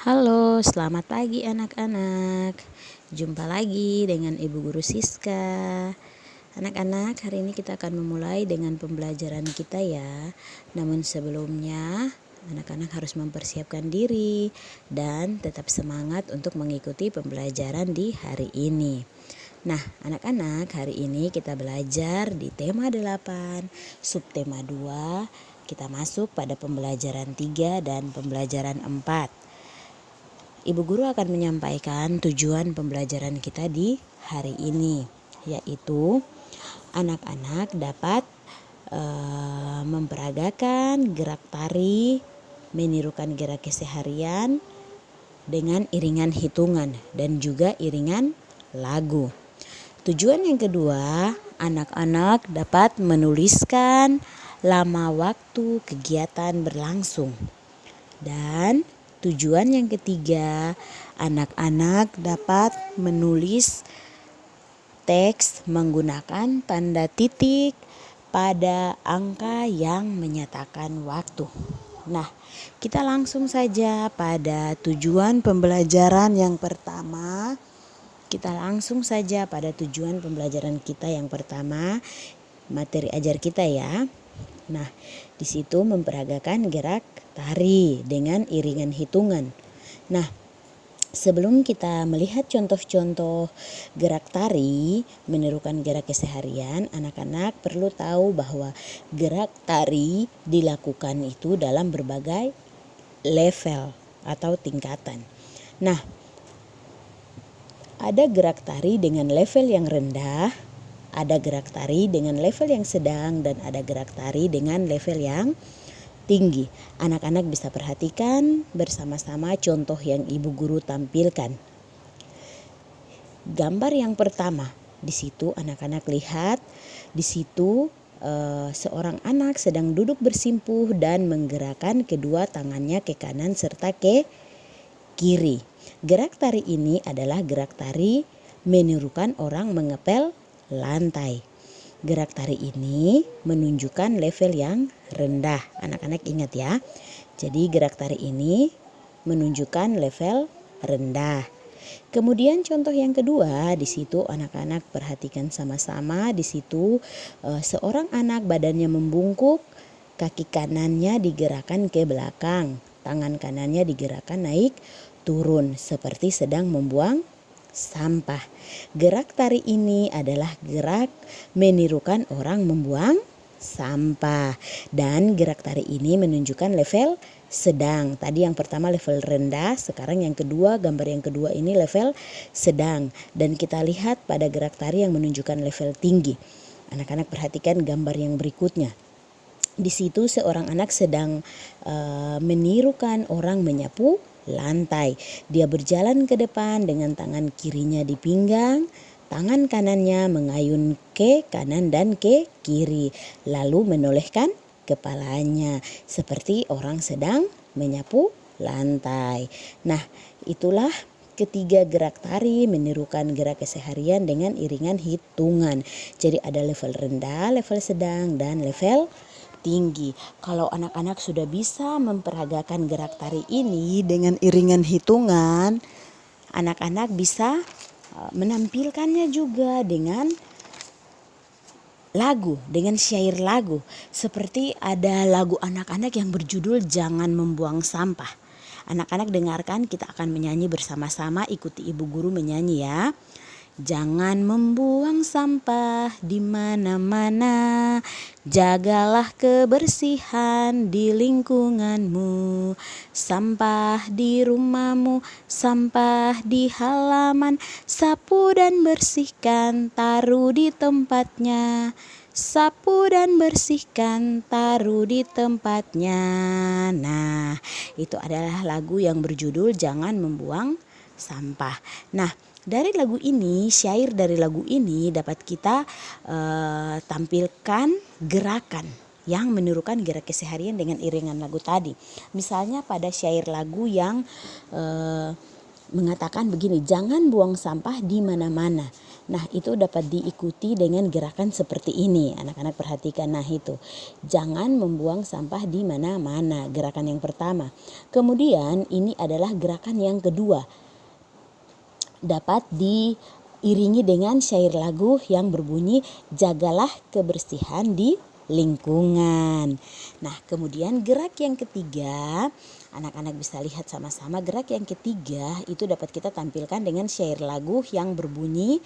Halo, selamat pagi anak-anak. Jumpa lagi dengan Ibu Guru Siska. Anak-anak, hari ini kita akan memulai dengan pembelajaran kita ya. Namun sebelumnya, anak-anak harus mempersiapkan diri dan tetap semangat untuk mengikuti pembelajaran di hari ini. Nah, anak-anak, hari ini kita belajar di tema 8, subtema 2. Kita masuk pada pembelajaran 3 dan pembelajaran 4. Ibu Guru akan menyampaikan tujuan pembelajaran kita di hari ini, yaitu anak-anak dapat memperagakan gerak tari, menirukan gerak keseharian dengan iringan hitungan dan juga iringan lagu. Tujuan yang kedua, anak-anak dapat menuliskan lama waktu kegiatan berlangsung. Dan tujuan yang ketiga, anak-anak dapat menulis teks menggunakan tanda titik pada angka yang menyatakan waktu. Nah, kita langsung saja pada tujuan pembelajaran yang pertama. Kita yang pertama, materi ajar kita ya. Nah, di situ memperagakan gerak tari dengan iringan hitungan. Nah, sebelum kita melihat contoh-contoh gerak tari menirukan gerak keseharian, anak-anak perlu tahu bahwa gerak tari dilakukan itu dalam berbagai level atau tingkatan. Nah, ada gerak tari dengan level yang rendah, ada gerak tari dengan level yang sedang, dan ada gerak tari dengan level yang tinggi. Anak-anak bisa perhatikan bersama-sama contoh yang Ibu Guru tampilkan. Gambar yang pertama, di situ anak-anak lihat, di situ seorang anak sedang duduk bersimpuh dan menggerakkan kedua tangannya ke kanan serta ke kiri. Gerak tari ini adalah gerak tari menirukan orang mengepel lantai. Gerak tari ini menunjukkan level yang rendah. Anak-anak ingat ya. Jadi gerak tari ini menunjukkan level rendah. Kemudian contoh yang kedua, di situ anak-anak perhatikan sama-sama. Di situ seorang anak badannya membungkuk, kaki kanannya digerakkan ke belakang, tangan kanannya digerakkan naik turun seperti sedang membuang sampah. Gerak tari ini adalah gerak menirukan orang membuang sampah, dan gerak tari ini menunjukkan level sedang. Tadi yang pertama level rendah, sekarang yang kedua, gambar yang kedua ini level sedang, dan kita lihat pada gerak tari yang menunjukkan level tinggi. Anak-anak perhatikan gambar yang berikutnya. Di situ seorang anak sedang menirukan orang menyapu lantai. Dia berjalan ke depan dengan tangan kirinya di pinggang, tangan kanannya mengayun ke kanan dan ke kiri, lalu menolehkan kepalanya seperti orang sedang menyapu lantai. Nah, itulah ketiga gerak tari menirukan gerak keseharian dengan iringan hitungan. Jadi ada level rendah, level sedang, dan level tinggi. Kalau anak-anak sudah bisa memperagakan gerak tari ini dengan iringan hitungan, anak-anak bisa menampilkannya juga dengan lagu, dengan syair lagu. Seperti ada lagu anak-anak yang berjudul Jangan Membuang Sampah. Anak-anak dengarkan, kita akan menyanyi bersama-sama, ikuti Ibu Guru menyanyi ya. Jangan membuang sampah di mana-mana, jagalah kebersihan di lingkunganmu. Sampah di rumahmu, sampah di halaman, sapu dan bersihkan, taruh di tempatnya. Sapu dan bersihkan, taruh di tempatnya. Nah, itu adalah lagu yang berjudul Jangan Membuang Sampah. Nah, dari lagu ini, syair dari lagu ini dapat kita tampilkan gerakan yang menirukan gerak keseharian dengan iringan lagu tadi. Misalnya pada syair lagu yang mengatakan begini, jangan buang sampah di mana-mana. Nah, itu dapat diikuti dengan gerakan seperti ini. Anak-anak perhatikan. Nah, itu. Jangan membuang sampah di mana-mana. Gerakan yang pertama. Kemudian ini adalah gerakan yang kedua. Dapat diiringi dengan syair lagu yang berbunyi jagalah kebersihan di lingkungan. Nah, kemudian gerak yang ketiga, anak-anak bisa lihat sama-sama. Gerak yang ketiga itu dapat kita tampilkan dengan syair lagu yang berbunyi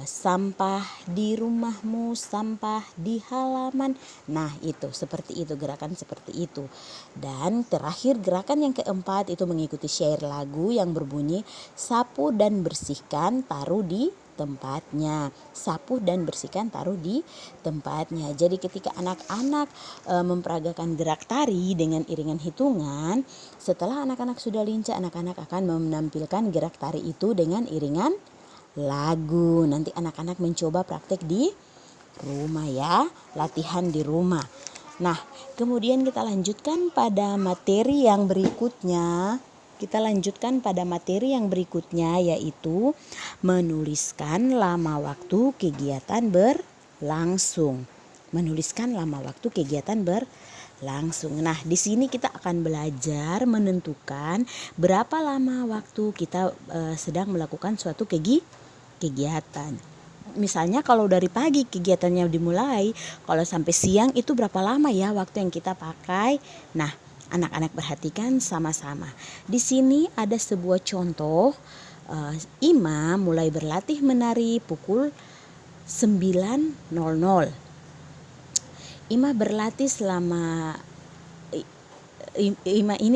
sampah di rumahmu, sampah di halaman. Nah, itu seperti itu, gerakan seperti itu. Dan terakhir gerakan yang keempat itu mengikuti syair lagu yang berbunyi sapu dan bersihkan, taruh di tempatnya. Sapu dan bersihkan, taruh di tempatnya. Jadi ketika anak-anak memperagakan gerak tari dengan iringan hitungan, setelah anak-anak sudah lincah, anak-anak akan menampilkan gerak tari itu dengan iringan lagu. Nanti anak-anak mencoba praktek di rumah ya, latihan di rumah. Nah, kemudian kita lanjutkan pada materi yang berikutnya. Yaitu menuliskan lama waktu kegiatan berlangsung. Nah, di sini kita akan belajar menentukan berapa lama waktu kita sedang melakukan suatu kegiatan. Misalnya kalau dari pagi kegiatannya dimulai, kalau sampai siang itu berapa lama ya waktu yang kita pakai. Nah, anak-anak perhatikan sama-sama. Di sini ada sebuah contoh. Ima mulai berlatih menari pukul 9.00. Ima berlatih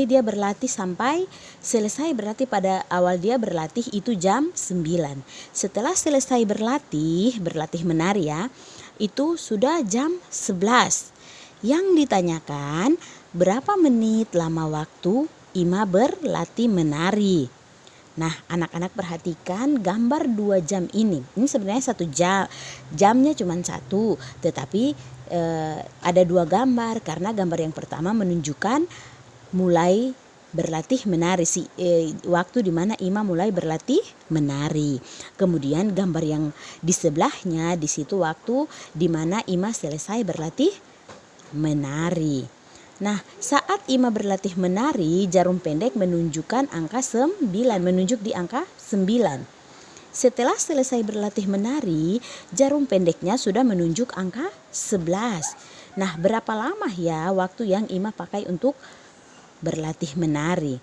dia berlatih sampai selesai, berarti pada awal dia berlatih itu jam 9. Setelah selesai berlatih menari ya, itu sudah jam 11. Yang ditanyakan berapa menit lama waktu Ima berlatih menari. Nah, anak-anak perhatikan gambar 2 jam ini. Ini sebenarnya 1 jam. Jamnya cuma 1, tetapi ada 2 gambar karena gambar yang pertama menunjukkan mulai berlatih menari, waktu di mana Ima mulai berlatih menari. Kemudian gambar yang di sebelahnya, di situ waktu di mana Ima selesai berlatih menari. Nah, saat Ima berlatih menari, jarum pendek menunjukkan angka 9, menunjuk di angka 9. Setelah selesai berlatih menari, jarum pendeknya sudah menunjuk angka 11. Nah, berapa lama ya waktu yang Ima pakai untuk berlatih menari?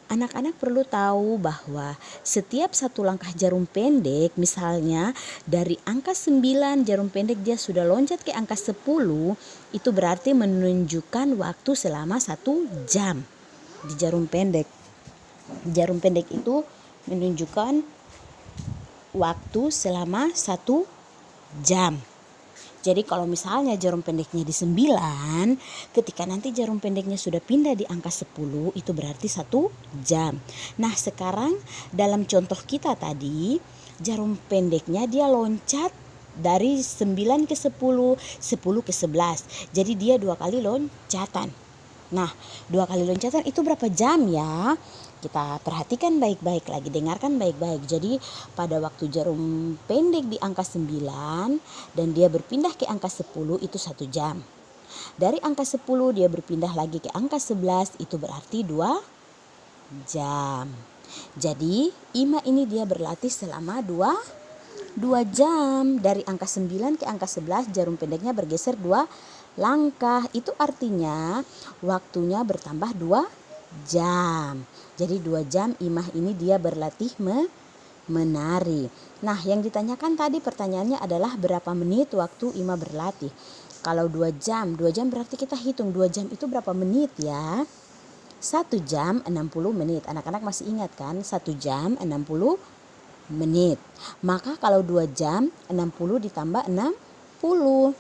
Anak-anak perlu tahu bahwa setiap satu langkah jarum pendek, misalnya dari angka 9 jarum pendek dia sudah loncat ke angka 10, itu berarti menunjukkan waktu selama 1 jam di jarum pendek. Jarum pendek itu menunjukkan waktu selama 1 jam. Jadi kalau misalnya jarum pendeknya di 9, ketika nanti jarum pendeknya sudah pindah di angka 10, itu berarti 1 jam. Nah, sekarang dalam contoh kita tadi, jarum pendeknya dia loncat dari 9 ke 10, 10 ke 11. Jadi dia 2 kali loncatan. Nah, 2 kali loncatan itu berapa jam ya? Kita perhatikan baik-baik lagi, dengarkan baik-baik. Jadi pada waktu jarum pendek di angka 9 dan dia berpindah ke angka 10 itu 1 jam. Dari angka 10 dia berpindah lagi ke angka 11, itu berarti 2 jam. Jadi Ima ini dia berlatih selama 2 jam. Dari angka 9 ke angka 11 jarum pendeknya bergeser 2 langkah. Itu artinya waktunya bertambah 2 jam. Jadi 2 jam Imah ini dia berlatih menari. Nah, yang ditanyakan tadi pertanyaannya adalah berapa menit waktu Imah berlatih. Kalau 2 jam berarti kita hitung 2 jam itu berapa menit ya? 1 jam 60 menit. Anak-anak masih ingat kan? 1 jam 60 menit. Maka kalau 2 jam 60 ditambah 60.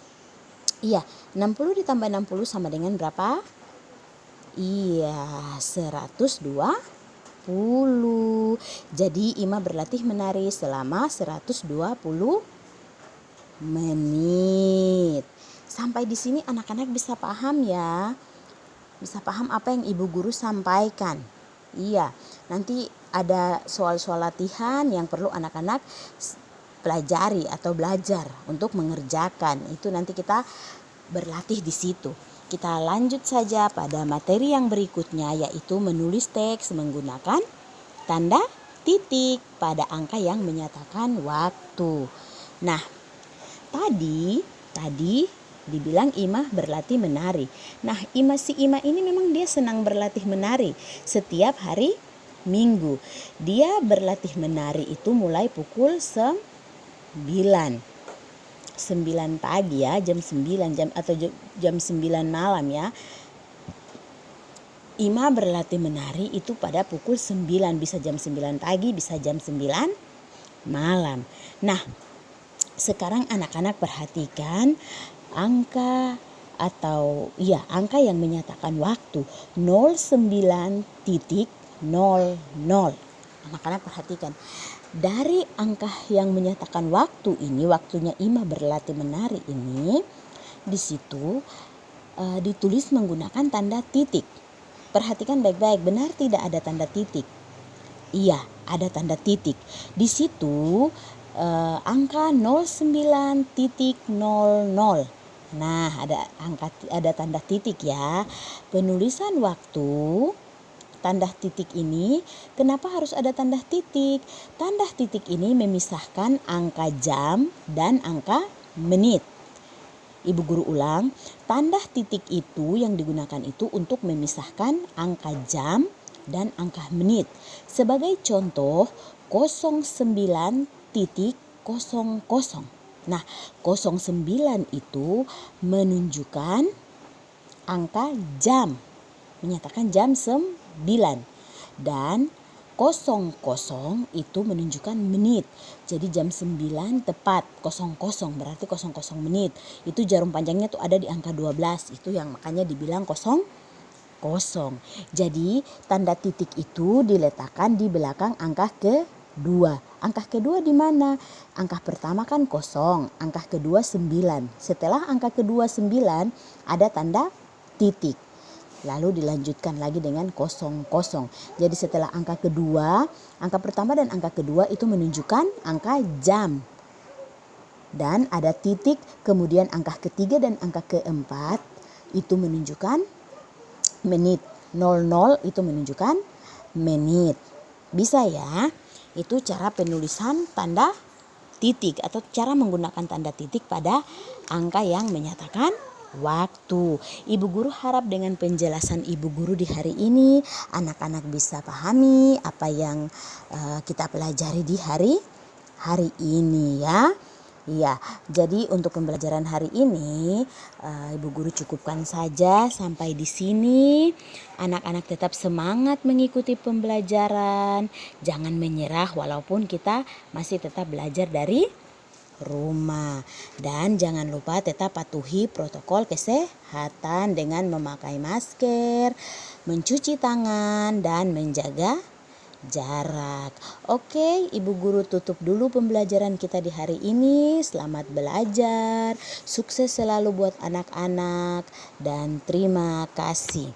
Iya, 60 ditambah 60 sama dengan berapa? Iya, 120. Jadi Ima berlatih menari selama 120 menit. Sampai di sini anak-anak bisa paham ya? Bisa paham apa yang Ibu Guru sampaikan? Iya, nanti ada soal-soal latihan yang perlu anak-anak pelajari atau belajar untuk mengerjakan. Itu nanti kita berlatih di situ. Kita lanjut saja pada materi yang berikutnya, yaitu menulis teks menggunakan tanda titik pada angka yang menyatakan waktu. Nah, tadi dibilang Imah berlatih menari. Nah, si Imah ini memang dia senang berlatih menari setiap hari Minggu. Dia berlatih menari itu mulai pukul 9 pagi ya, jam 9 atau jam 9 malam ya. Imah berlatih menari itu pada pukul 9, bisa jam 9 pagi, bisa jam 9 malam. Nah, sekarang anak-anak perhatikan angka yang menyatakan waktu 09.00. Anak-anak perhatikan. Dari angka yang menyatakan waktu ini, waktunya Imah berlatih menari ini, di situ ditulis menggunakan tanda titik. Perhatikan baik-baik, benar tidak ada tanda titik? Iya, ada tanda titik. Di situ angka 09.00. Nah, ada tanda titik ya. Penulisan waktu tanda titik ini, kenapa harus ada tanda titik? Tanda titik ini memisahkan angka jam dan angka menit. Ibu guru ulang, tanda titik itu yang digunakan itu untuk memisahkan angka jam dan angka menit. Sebagai contoh, 09.00. Nah, 09 itu menunjukkan angka jam, menyatakan jam 9. Dan 00 itu menunjukkan menit. Jadi jam 9 tepat 00 berarti 00 menit. Itu jarum panjangnya tuh ada di angka 12. Itu yang makanya dibilang 00. Jadi tanda titik itu diletakkan di belakang angka kedua. Angka kedua di mana? Angka pertama kan 0, angka kedua 9. Setelah angka kedua 9 ada tanda titik. Lalu dilanjutkan lagi dengan 00. Jadi setelah angka kedua, angka pertama dan angka kedua itu menunjukkan angka jam. Dan ada titik, kemudian angka ketiga dan angka keempat itu menunjukkan menit. 00 itu menunjukkan menit. Bisa ya? Itu cara penulisan tanda titik atau cara menggunakan tanda titik pada angka yang menyatakan waktu. Ibu guru harap dengan penjelasan ibu guru di hari ini anak-anak bisa pahami apa yang kita pelajari di hari ini ya. Ya, jadi untuk pembelajaran hari ini ibu guru cukupkan saja sampai di sini. Anak-anak tetap semangat mengikuti pembelajaran. Jangan menyerah walaupun kita masih tetap belajar dari rumah. Dan jangan lupa tetap patuhi protokol kesehatan dengan memakai masker, mencuci tangan, dan menjaga jarak. Oke, ibu guru tutup dulu pembelajaran kita di hari ini. Selamat belajar, sukses selalu buat anak-anak, dan terima kasih.